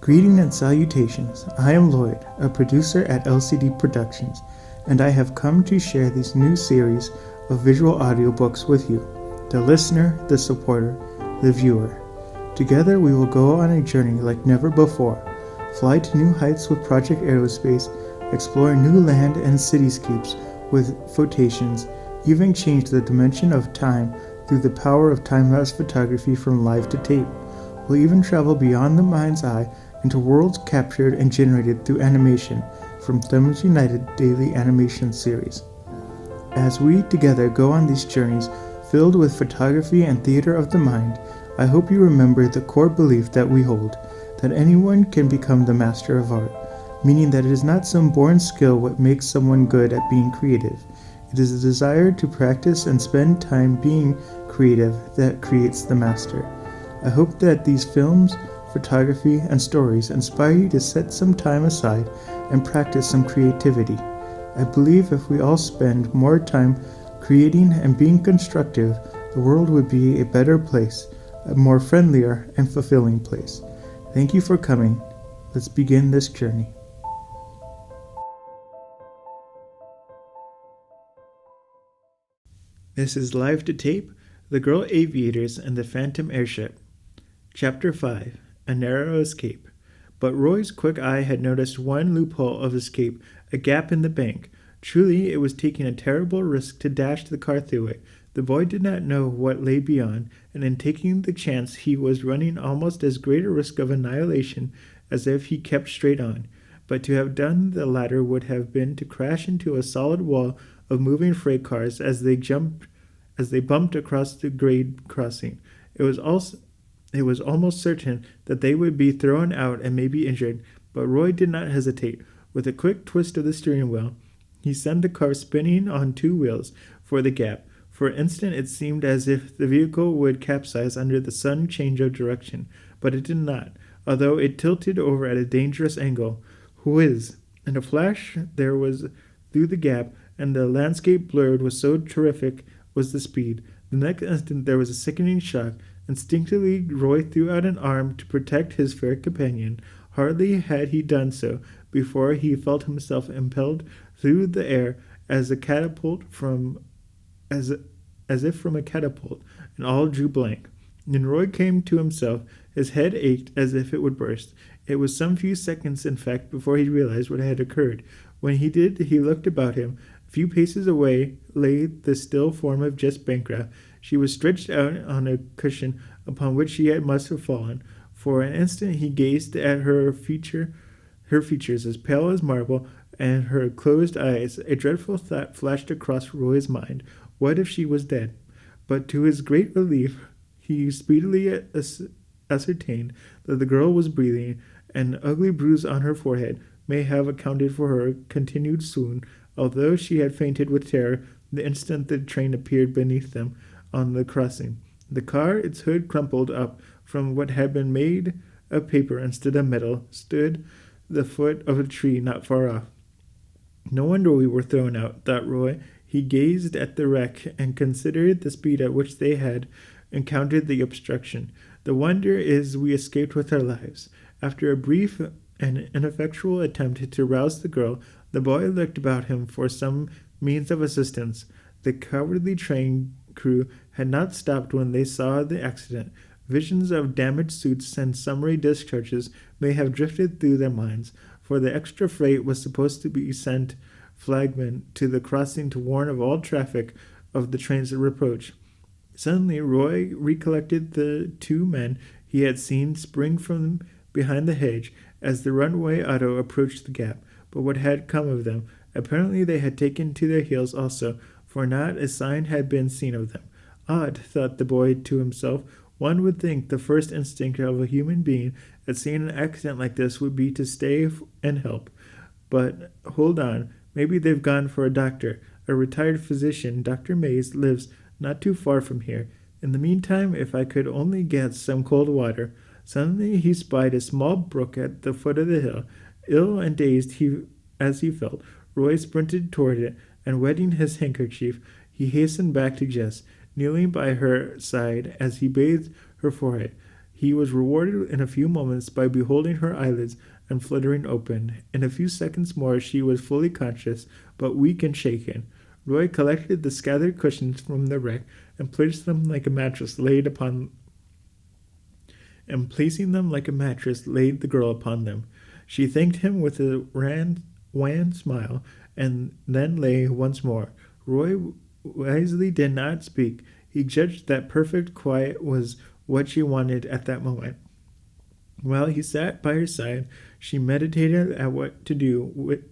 Greeting and salutations. I am Lloyd, a producer at LCD Productions, and I have come to share this new series of visual audiobooks with you, the listener, the supporter, the viewer. Together we will go on a journey like never before, fly to new heights with Project Aerospace, explore new land and cityscapes with photations, even change the dimension of time through the power of time-lapse photography from live to tape. We'll even travel beyond the mind's eye into worlds captured and generated through animation from Thumbs United daily animation series. As we together go on these journeys filled with photography and theater of the mind, I hope you remember the core belief that we hold, that anyone can become the master of art, meaning that it is not some born skill what makes someone good at being creative. It is a desire to practice and spend time being creative that creates the master. I hope that these films, photography, and stories inspire you to set some time aside and practice some creativity. I believe if we all spend more time creating and being constructive, the world would be a better place, a more friendlier and fulfilling place. Thank you for coming. Let's begin this journey. This is Live to Tape, The Girl Aviators and the Phantom Airship. Chapter 5, A Narrow Escape. But Roy's quick eye had noticed one loophole of escape, a gap in the bank. Truly, it was taking a terrible risk to dash the car through it. The boy did not know what lay beyond, and in taking the chance he was running almost as great a risk of annihilation as if he kept straight on. But to have done the latter would have been to crash into a solid wall of moving freight cars as they bumped across the grade crossing. It was almost certain that they would be thrown out and maybe injured, but Roy did not hesitate. With a quick twist of the steering wheel, he sent the car spinning on two wheels for the gap. For an instant it seemed as if the vehicle would capsize under the sudden change of direction, but it did not, although it tilted over at a dangerous angle. Whiz! In a flash there was through the gap, and the landscape blurred with so terrific was the speed. The next instant there was a sickening shock. Instinctively, Roy threw out an arm to protect his fair companion. Hardly had he done so before he felt himself impelled through the air as if from a catapult, and all drew blank. When Roy came to himself, his head ached as if it would burst. It was some few seconds, in fact, before he realized what had occurred. When he did, he looked about him. A few paces away lay the still form of Jess Bancroft. She was stretched out on a cushion upon which she must have fallen. For an instant he gazed at her features as pale as marble, and her closed eyes. A dreadful thought flashed across Roy's mind. What if she was dead? But to his great relief, he speedily ascertained that the girl was breathing. An ugly bruise on her forehead may have accounted for her continued swoon, although she had fainted with terror the instant the train appeared beneath them on the crossing. The car, its hood crumpled up from what had been made of paper instead of metal, stood the foot of a tree not far off. No wonder we were thrown out, thought Roy. He gazed at the wreck and considered the speed at which they had encountered the obstruction. The wonder is we escaped with our lives. After a brief and ineffectual attempt to rouse the girl, the boy looked about him for some means of assistance. The cowardly train crew had not stopped when they saw the accident. Visions of damaged suits and summary discharges may have drifted through their minds, for the extra freight was supposed to be sent flagmen to the crossing to warn of all traffic of the train's approach. Suddenly Roy recollected the two men he had seen spring from behind the hedge as the runaway auto approached the gap. But what had come of them? Apparently they had taken to their heels also, for not a sign had been seen of them. Odd, thought the boy to himself. One would think the first instinct of a human being at seeing an accident like this would be to stay and help. But hold on, maybe they've gone for a doctor. A retired physician, Dr. Mays, lives not too far from here. In the meantime, if I could only get some cold water. Suddenly he spied a small brook at the foot of the hill. Ill and dazed as he felt, Roy sprinted toward it, and wetting his handkerchief, he hastened back to Jess, kneeling by her side as he bathed her forehead. He was rewarded in a few moments by beholding her eyelids and fluttering open. In a few seconds more she was fully conscious, but weak and shaken. Roy collected the scattered cushions from the wreck and placed them like a mattress laid upon and placing them like a mattress laid the girl upon them. She thanked him with a wan smile, and then lay once more. Roy wisely did not speak. He judged that perfect quiet was what she wanted at that moment. While he sat by her side, she meditated at what to do.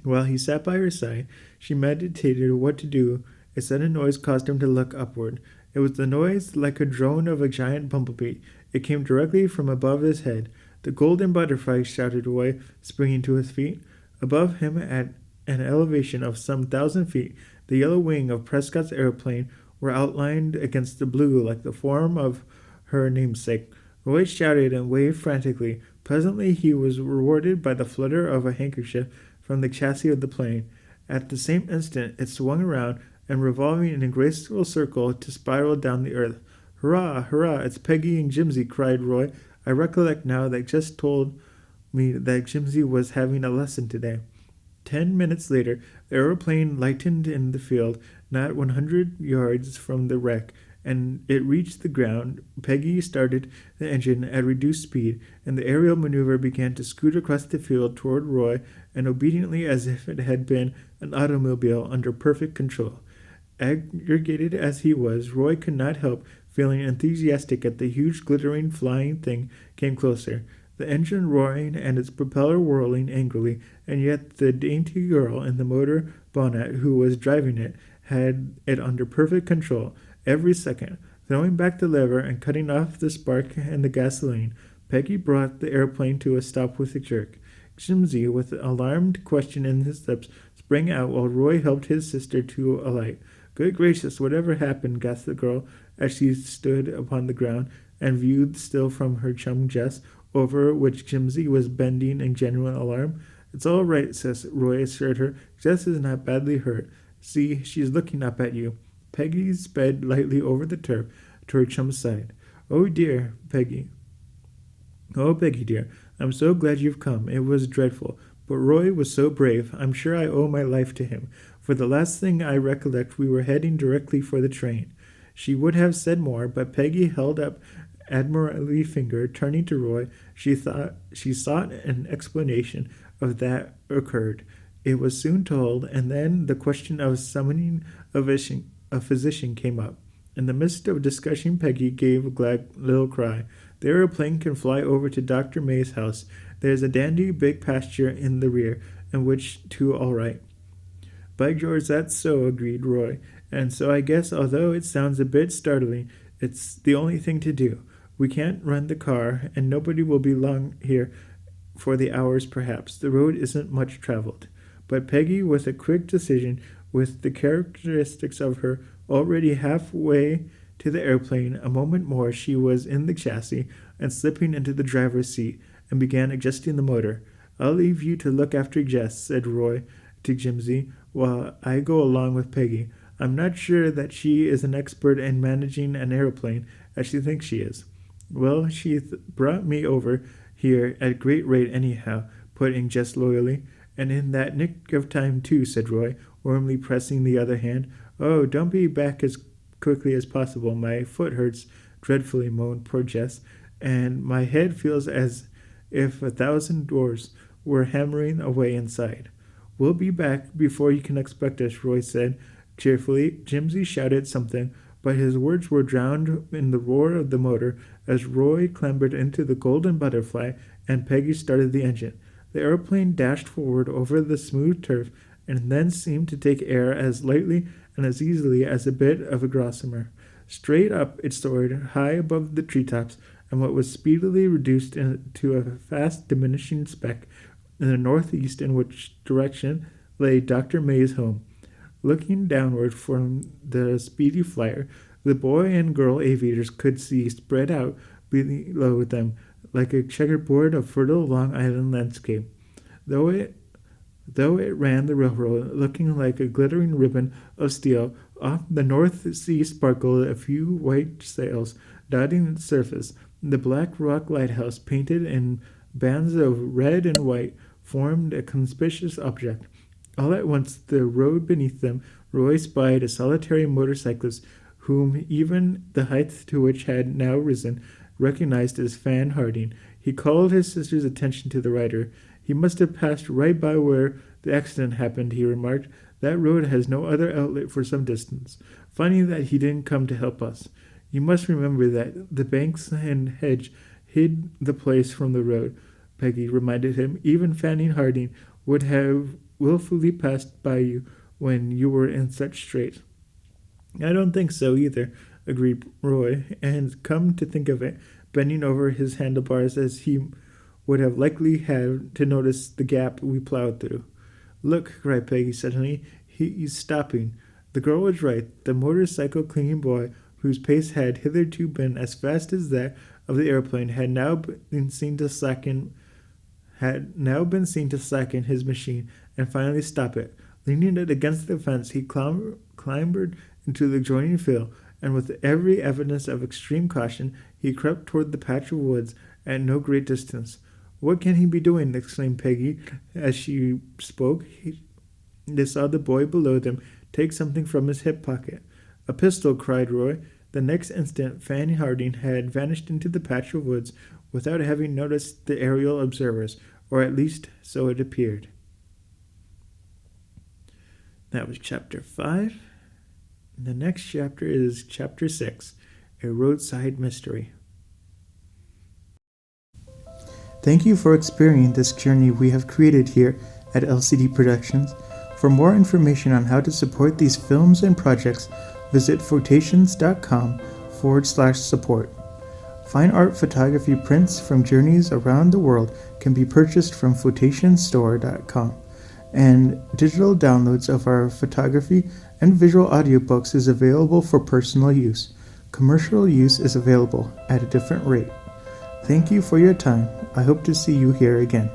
While he sat by her side, she meditated what to do. A sudden noise caused him to look upward. It was the noise like a drone of a giant bumblebee. It came directly from above his head. The golden butterfly, shouted Roy, springing to his feet. Above him, at an elevation of some 1,000 feet, the yellow wing of Prescott's airplane were outlined against the blue like the form of her namesake. Roy shouted and waved frantically. Presently he was rewarded by the flutter of a handkerchief from the chassis of the plane. At the same instant it swung around and revolving in a graceful circle to spiral down the earth. Hurrah, hurrah, it's Peggy and Jimsy, cried Roy. I recollect now that just told me that Jimsy was having a lesson today. 10 minutes later, the aeroplane lightened in the field, not 100 yards from the wreck, and it reached the ground. Peggy started the engine at reduced speed, and the aerial maneuver began to scoot across the field toward Roy, and obediently as if it had been an automobile under perfect control. Aggregated as he was, Roy could not help feeling enthusiastic as the huge glittering flying thing came closer, the engine roaring and its propeller whirling angrily, and yet the dainty girl in the motor bonnet who was driving it had it under perfect control. Every second, throwing back the lever and cutting off the spark and the gasoline, Peggy brought the airplane to a stop with a jerk. Jimsy, with an alarmed question in his lips, sprang out while Roy helped his sister to alight. Good gracious, whatever happened? Gasped the girl as she stood upon the ground and viewed still from her chum Jess, over which Jimsy was bending in genuine alarm. It's all right, sis, Roy assured her. Jess is not badly hurt. See, she's looking up at you. Peggy sped lightly over the turf to her chum's side. Oh, dear, Peggy. Oh, Peggy, dear, I'm so glad you've come. It was dreadful. But Roy was so brave. I'm sure I owe my life to him. For the last thing I recollect, we were heading directly for the train. She would have said more, but Peggy held up admirably finger. Turning to Roy, she sought an explanation of that occurred. It was soon told, and then the question of summoning a physician came up. In the midst of discussion, Peggy gave a glad little cry. The aeroplane can fly over to Dr. May's house. There's a dandy big pasture in the rear, and which to all right. By George, that's so, agreed Roy. And so I guess, although it sounds a bit startling, it's the only thing to do. We can't run the car, and nobody will be long here for the hours perhaps. The road isn't much traveled. But Peggy, with a quick decision, with the characteristics of her, already halfway to the airplane, a moment more she was in the chassis and slipping into the driver's seat and began adjusting the motor. I'll leave you to look after Jess, said Roy to Jimsy, while I go along with Peggy. I'm not sure that she is an expert in managing an aeroplane as she thinks she is. Well, she brought me over here at great rate anyhow, put in Jess loyally. And in that nick of time too, said Roy, warmly pressing the other hand. Oh, don't be back as quickly as possible. My foot hurts dreadfully, moaned poor Jess, and my head feels as if 1,000 doors were hammering away inside. We'll be back before you can expect us, Roy said cheerfully. Jimsy shouted something, but his words were drowned in the roar of the motor as Roy clambered into the golden butterfly and Peggy started the engine. The airplane dashed forward over the smooth turf and then seemed to take air as lightly and as easily as a bit of a gossamer. Straight up it soared, high above the treetops, and what was speedily reduced into a fast diminishing speck in the northeast, in which direction lay Dr. May's home. Looking downward from the speedy flyer, the boy and girl aviators could see spread out below them like a checkerboard of fertile Long Island landscape. Though it ran the railroad, looking like a glittering ribbon of steel, off the North Sea sparkled a few white sails, dotting its surface. The black rock lighthouse, painted in bands of red and white, formed a conspicuous object. All at once, the road beneath them, Roy spied a solitary motorcyclist whom even the height to which had now risen recognized as Fan Harding. He called his sister's attention to the rider. "He must have passed right by where the accident happened," he remarked. "That road has no other outlet for some distance. Funny that he didn't come to help us. You must remember that the banks and hedge hid the place from the road," Peggy reminded him. "Even Fanning Harding would have willfully passed by you when you were in such strait." "I don't think so either," agreed Roy, and come to think of it, bending over his handlebars as he would have likely had to notice the gap we plowed through. "Look," cried Peggy suddenly, "he's stopping." The girl was right. The motorcycle-clinging boy, whose pace had hitherto been as fast as that of the airplane, had now been seen to slacken his machine and finally stop it. Leaning it against the fence, he clambered into the adjoining field, and with every evidence of extreme caution, he crept toward the patch of woods at no great distance. "What can he be doing?" exclaimed Peggy as she spoke. They saw the boy below them take something from his hip pocket. "A pistol!" cried Roy. The next instant, Fanny Harding had vanished into the patch of woods without having noticed the aerial observers, or at least so it appeared. That was Chapter 5. The next chapter is Chapter 6, A Roadside Mystery. Thank you for experiencing this journey we have created here at LCD Productions. For more information on how to support these films and projects, visit photations.com/support. Fine art photography prints from journeys around the world can be purchased from photationstore.com, and digital downloads of our photography and visual audiobooks is available for personal use. Commercial use is available at a different rate. Thank you for your time. I hope to see you here again.